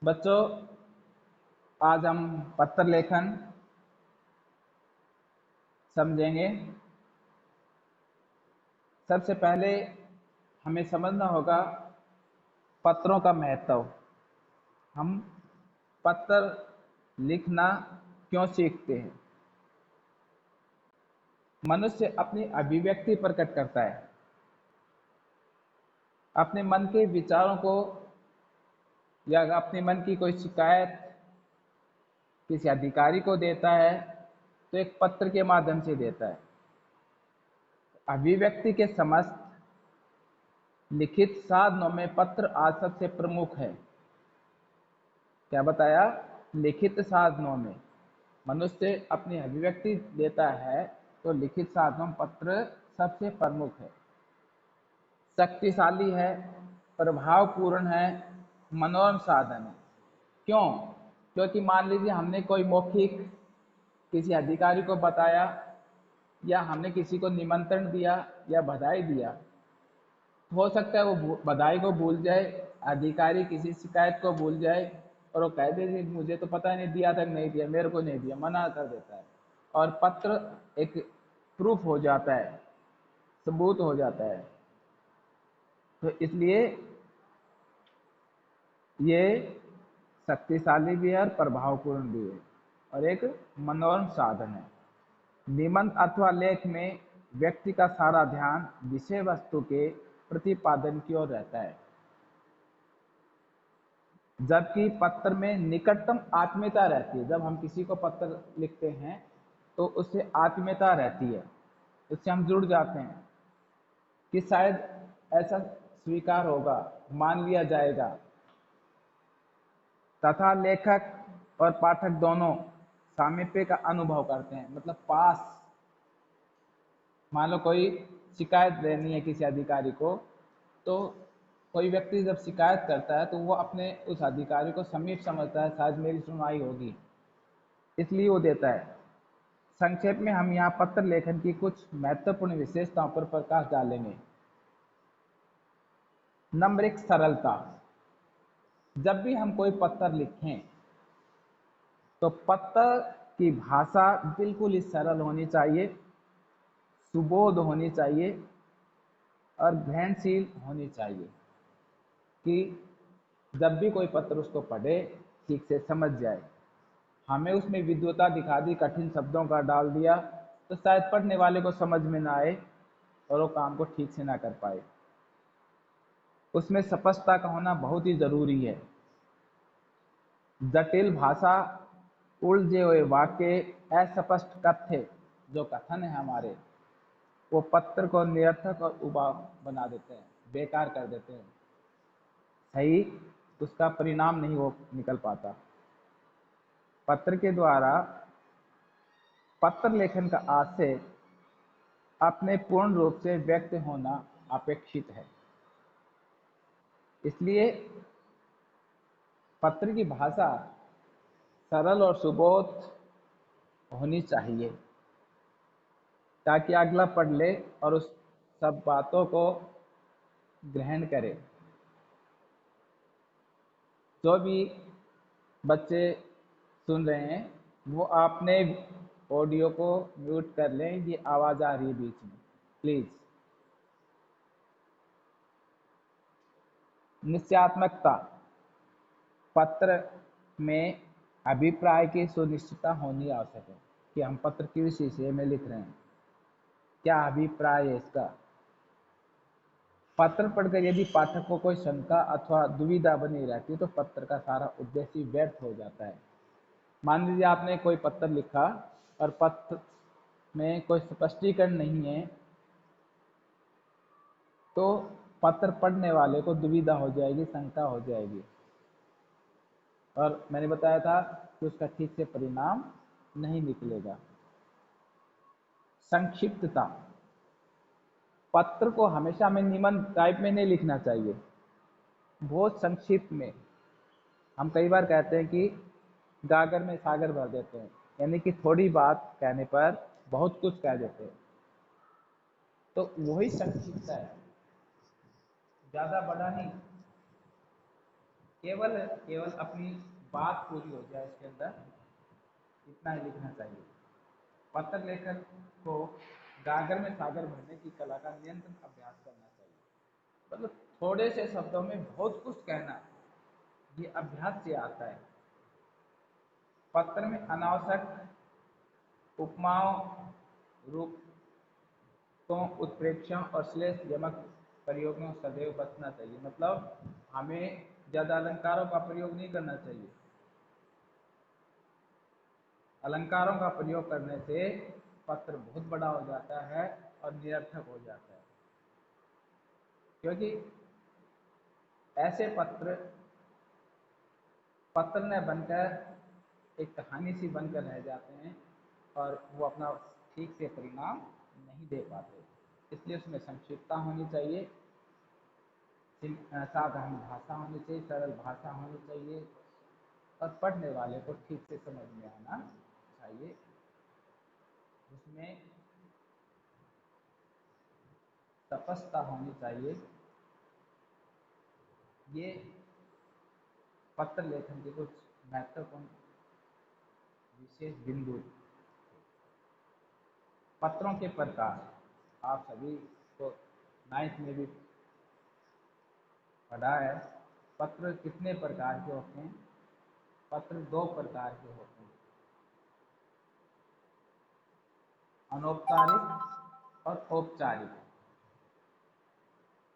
बच्चों, आज हम पत्र लेखन समझेंगे। सबसे पहले हमें समझना होगा पत्रों का महत्व। हम पत्र लिखना क्यों सीखते हैं? मनुष्य अपनी अभिव्यक्ति प्रकट करता है, अपने मन के विचारों को या अपने मन की कोई शिकायत किसी अधिकारी को देता है तो एक पत्र के माध्यम से देता है। अभिव्यक्ति के समस्त लिखित साधनों में पत्र आज सबसे प्रमुख है। क्या बताया? लिखित साधनों में मनुष्य अपनी अभिव्यक्ति देता है तो लिखित साधनों में पत्र सबसे प्रमुख है, शक्तिशाली है, प्रभावपूर्ण है, मनोरम साधन है। क्यों? क्योंकि मान लीजिए हमने कोई मौखिक किसी अधिकारी को बताया या हमने किसी को निमंत्रण दिया या बधाई दिया, हो सकता है वो बधाई को भूल जाए, अधिकारी किसी शिकायत को भूल जाए और वो कह दे कि मुझे तो पता नहीं दिया था, नहीं दिया, मेरे को नहीं दिया, मना कर देता है। और पत्र एक प्रूफ हो जाता है, सबूत हो जाता है। तो इसलिए ये शक्तिशाली भी है और प्रभावपूर्ण भी है और एक मनोरम साधन है। निबंध अथवा लेख में व्यक्ति का सारा ध्यान विषय वस्तु के प्रतिपादन की ओर रहता है, जबकि पत्र में निकटतम आत्मीयता रहती है। जब हम किसी को पत्र लिखते हैं तो उससे आत्मीयता रहती है, उससे हम जुड़ जाते हैं कि शायद ऐसा स्वीकार होगा, मान लिया जाएगा। तथा लेखक और पाठक दोनों सामीप्य का अनुभव करते हैं, मतलब पास। मान लो कोई शिकायत देनी है किसी अधिकारी को, तो कोई व्यक्ति जब शिकायत करता है तो वो अपने उस अधिकारी को समीप समझता है, शायद मेरी सुनवाई होगी, इसलिए वो देता है। संक्षेप में हम यहाँ पत्र लेखन की कुछ महत्वपूर्ण विशेषताओं पर प्रकाश डालेंगे। नंबर 1, सरलता। जब भी हम कोई पत्र लिखें तो पत्र की भाषा बिल्कुल ही सरल होनी चाहिए, सुबोध होनी चाहिए और ग्रहणशील होनी चाहिए कि जब भी कोई पत्र उसको पढ़े ठीक से समझ जाए। हमें उसमें विद्वता दिखा दी, कठिन शब्दों का डाल दिया तो शायद पढ़ने वाले को समझ में ना आए और वो काम को ठीक से ना कर पाए। उसमें स्पष्टता का होना बहुत ही जरूरी है। जटिल भाषा, उलझे हुए वाक्य, अस्पष्ट कथ्य जो कथन है हमारे, वो पत्र को निरर्थक और उबाऊ बना देते हैं, बेकार कर देते हैं, सही उसका परिणाम नहीं हो निकल पाता। पत्र के द्वारा पत्र लेखन का आशय अपने पूर्ण रूप से व्यक्त होना अपेक्षित है। इसलिए पत्र की भाषा सरल और सुबोध होनी चाहिए ताकि अगला पढ़ ले और उस सब बातों को ग्रहण करे। जो भी बच्चे सुन रहे हैं वो आपने ऑडियो को म्यूट कर लें, ये आवाज़ आ रही है बीच में, प्लीज़। निश्चयात्मकता। पत्र में अभिप्राय की सुनिश्चितता होनी आवश्यक है कि हम पत्र किस विषय में लिख रहे हैं, क्या अभिप्राय है इसका। पत्र पढ़कर यदि पाठक को कोई शंका अथवा दुविधा बनी रहती है तो पत्र का सारा उद्देश्य व्यर्थ हो जाता है। मान लीजिए आपने कोई पत्र लिखा और पत्र में कोई स्पष्टीकरण नहीं है तो पत्र पढ़ने वाले को दुविधा हो जाएगी, शंका हो जाएगी और मैंने बताया था कि उसका ठीक से परिणाम नहीं निकलेगा। संक्षिप्तता। पत्र को हमेशा हमें निबंध टाइप में नहीं लिखना चाहिए, बहुत संक्षिप्त में। हम कई बार कहते हैं कि गागर में सागर भर देते हैं, यानी कि थोड़ी बात कहने पर बहुत कुछ कह देते हैं, तो वही संक्षिप्त है, ज्यादा बड़ा नहीं। केवल केवल अपनी बात पूरी हो जाए इसके अंदर, इतना ही लिखना चाहिए। पत्र लेखक को गागर में सागर भरने की कला का नियंत्रण अभ्यास करना चाहिए। मतलब थोड़े से शब्दों में बहुत कुछ कहना, ये अभ्यास से आता है। पत्र में अनावश्यक उपमाओं, रूपकों, उत्प्रेक्षाओं और श्लेष यमक प्रयोगों सदैव बचना चाहिए। मतलब हमें ज्यादा अलंकारों का प्रयोग नहीं करना चाहिए। अलंकारों का प्रयोग करने से पत्र बहुत बड़ा हो जाता है और निरर्थक हो जाता है, क्योंकि ऐसे पत्र पत्र न बनकर एक कहानी सी बनकर रह जाते हैं और वो अपना ठीक से परिणाम नहीं दे पाते। इसलिए उसमें संक्षिप्तता होनी चाहिए, साधारण भाषा होनी चाहिए, सरल भाषा होनी चाहिए और पढ़ने वाले को ठीक से समझ में आना चाहिए। उसमें तपस्या होनी चाहिए। ये पत्र लेखन के कुछ महत्वपूर्ण विशेष बिंदु। पत्रों के प्रकार आप सभी को 9th में भी पढ़ा है। पत्र कितने प्रकार के होते हैं? पत्र 2 प्रकार के होते हैं, अनौपचारिक और औपचारिक।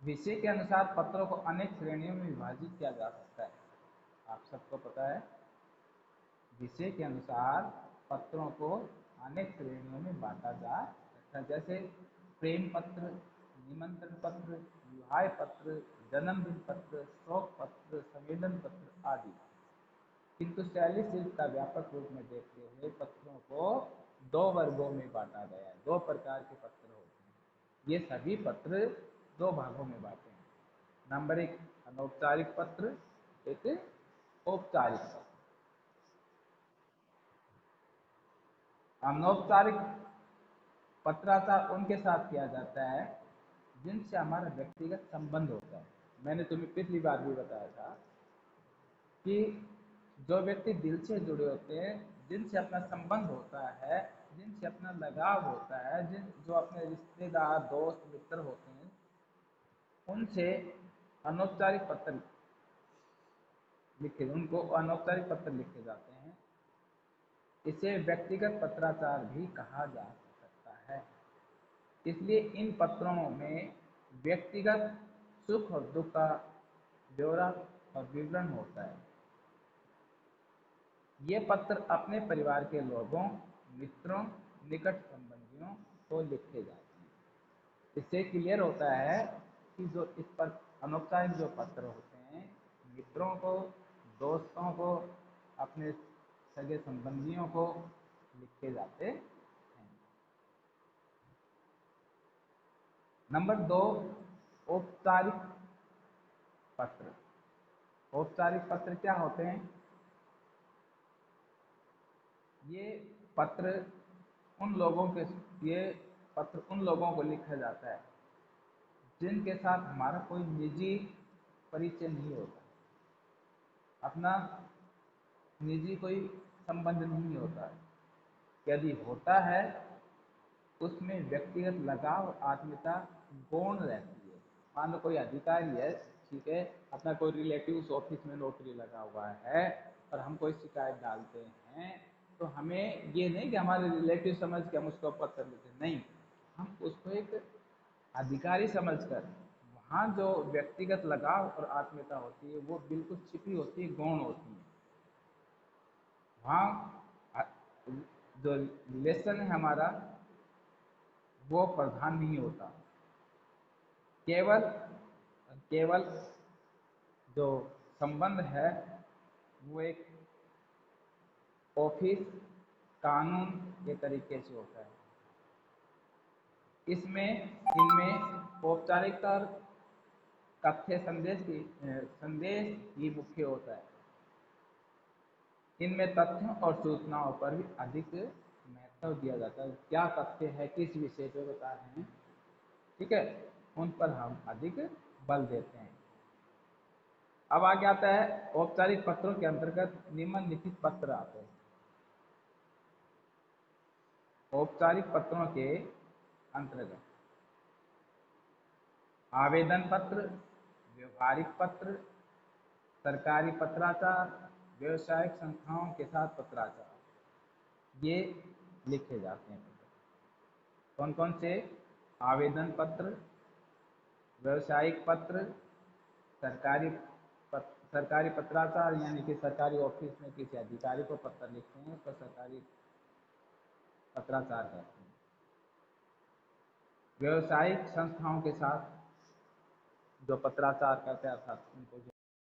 विषय के अनुसार पत्रों को अनेक श्रेणियों में विभाजित किया जा सकता है। आप सबको पता है, विषय के अनुसार पत्रों को अनेक श्रेणियों में बांटा जा सकता है। जैसे प्रेम पत्र, निमंत्रण पत्र, विवाह पत्र, जन्मदिन पत्र, शोक पत्र, संवेदन पत्र आदि। किंतु शैली शिल्प का व्यापक रूप में देखते हुए पत्रों को 2 वर्गों में बांटा गया है। 2 प्रकार के पत्र होते हैं। ये सभी पत्र 2 भागों में बांटे हैं। नंबर 1 अनौपचारिक पत्र, एक औपचारिक पत्र। अनौपचारिक पत्राचार उनके साथ किया जाता है जिनसे हमारा व्यक्तिगत संबंध होता है। मैंने तुम्हें पिछली बार भी बताया था कि जो व्यक्ति दिल से जुड़े होते हैं, जिनसे अपना संबंध होता है, जिनसे अपना लगाव होता है, जो अपने रिश्तेदार, दोस्त, मित्र होते हैं, उनसे अनौपचारिक पत्र उनको अनौपचारिक पत्र लिखे जाते हैं। इसे व्यक्तिगत पत्राचार भी कहा जा सकता है। इसलिए इन पत्रों में व्यक्तिगत सुख और दुख का ब्यौरा और विवरण होता है। ये पत्र अपने परिवार के लोगों, मित्रों, निकट संबंधियों को लिखे जाते हैं। इससे क्लियर होता है कि जो इस पर अनौपचारिक जो पत्र होते हैं, मित्रों को, दोस्तों को, अपने सगे संबंधियों को लिखे जाते हैं। नंबर 2 औपचारिक पत्र। औपचारिक पत्र क्या होते हैं? ये पत्र उन लोगों के ये पत्र उन लोगों को लिखा जाता है जिनके साथ हमारा कोई निजी परिचय नहीं होता, अपना निजी कोई संबंध नहीं होता है। यदि होता है उसमें व्यक्तिगत लगाव और आत्मीयता गौण रहती है। मान लो कोई अधिकारी है, ठीक है, अपना कोई रिलेटिव उस ऑफिस में नौकरी लगा हुआ है और हम कोई शिकायत डालते हैं, तो हमें ये नहीं कि हमारे रिलेटिव समझ के हम उसको पत्र लिखते, नहीं, हम उसको एक अधिकारी समझकर, वहाँ जो व्यक्तिगत लगाव और आत्मीयता होती है वो बिल्कुल छिपी होती है, गौण होती है। वहाँ जो रिलेशन है हमारा वो प्रधान नहीं होता। केवल केवल जो संबंध है वो एक ऑफिस कानून के तरीके से होता है। इनमें औपचारिकता और कथ्य संदेश ही मुख्य होता है। इनमें तथ्यों और सूचनाओं पर भी अधिक महत्व दिया जाता है। क्या तथ्य है, किस विषय पे बता रहे हैं, ठीक है, उन पर हम अधिक बल देते हैं। अब आगे आता है औपचारिक पत्रों के अंतर्गत निम्नलिखित पत्र आते हैं। औपचारिक पत्रों के अंतर्गत आवेदन पत्र, व्यवहारिक पत्र, सरकारी पत्राचार, व्यवसायिक संस्थाओं के साथ पत्राचार, ये लिखे जाते हैं। कौन कौन से? आवेदन पत्र, व्यवसायिक पत्र, सरकारी पत्राचार, यानी कि सरकारी ऑफिस में किसी अधिकारी को पत्र लिखते हैं तो सरकारी पत्राचार कहते हैं। व्यवसायिक संस्थाओं के साथ जो पत्राचार करते हैं, अर्थात उनको